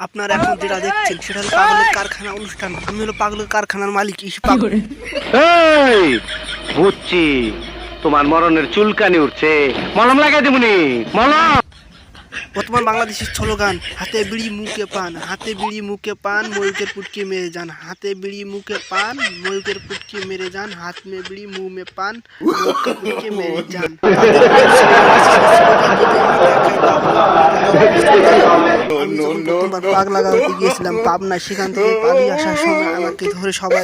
আপনারা এখন যেটা দেখছেন সেটা হলো পাগলের কারখানা অনুষ্ঠান। আমি হলো পাগলের কারখানার মালিক পাগল। এই বুঝছি, তোমার মরণের চুলকানি উঠছে, মলম লাগাই দেবনি। মলম বর্তমান বাংলাদেশের স্লোগান, হাতে বিড়ি মুখে পান, হাতে বিড়ি মুখে পান, ময়ূকের পুটকি মেরে যান, হাতে বিড়ি মুখে পান, ময়ূকের পুটকি মেরে যান, হাত মে বিড়ি মুখ মে পান, ময়ূকের পুটকি মেরে যান। আমি যখন প্রথমবার পাগলা গাঁওতে গিয়েছিলাম পাবনা, সেখান থেকে পালিয়ে আসার সময় আমাকে ধরে সবাই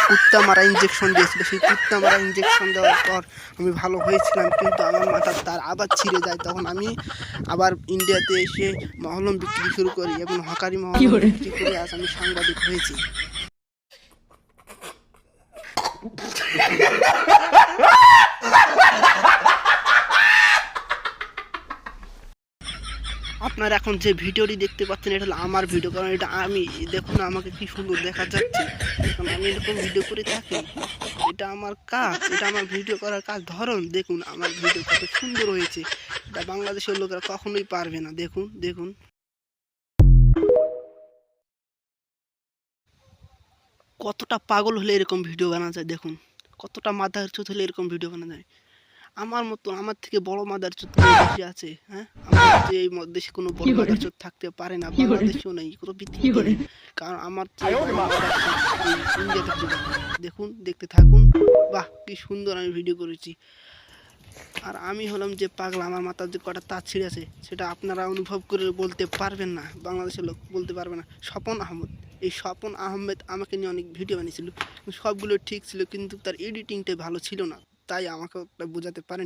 কুত্তা মারা ইঞ্জেকশন দিয়েছিল। সেই কুত্তা মারা ইঞ্জেকশন দেওয়ার পর আমি ভালো হয়েছিলাম, কিন্তু আমার মাথার তার আবার ছিঁড়ে যায়। তখন আমি আবার ইন্ডিয়াতে এসে মহলম বিক্রি শুরু করি এবং হকারি মহলম বিক্রি করে আজ আমি সাংবাদিক হয়েছি। আপনারা এখন যে ভিডিওটি দেখতে পাচ্ছেন এটা হলো আমার ভিডিও, কারণ এটা আমি, দেখুন আমাকে কি সুন্দর দেখা যাচ্ছে, কারণ আমি এরকম ভিডিও করে থাকি। এটা আমার কাজ, এটা আমার ভিডিও করার কাজ ধরন। দেখুন আমার ভিডিও কত সুন্দর হয়েছে, এটা বাংলাদেশের লোকেরা কখনোই পারবে না। দেখুন দেখুন কতটা পাগল হলে এরকম ভিডিও বানা যায়, দেখুন কতটা মাথার চোট হলে এরকম ভিডিও বানা যায়। আমার মতো, আমার থেকে বড় মাদার চোট দেশে আছে? হ্যাঁ, আমার কাছে এই দেশে কোনো বড় মাদার চোট থাকতে পারে না, বাংলাদেশেও নেই, কোনো পৃথিবীতে নেই। কারণ আমার চেয়ে বড় মাদার চোট এই ইন্ডিয়াতে চলে। দেখুন, দেখতে থাকুন। বাহ, কি সুন্দর আমি ভিডিও করেছি। আর আমি হলাম যে পাগলা, আমার মাথার যে কটা তার ছিঁড়ে আছে সেটা আপনারা অনুভব করে বলতে পারবেন না, বাংলাদেশের লোক বলতে পারবে না। স্বপন আহমেদ, এই স্বপন আহমেদ আমাকে নিয়ে অনেক ভিডিও বানিয়েছিল, সবগুলো ঠিক ছিল, কিন্তু তার এডিটিংটাই ভালো ছিল না, তাই আমাকে বোঝাতে পারেন।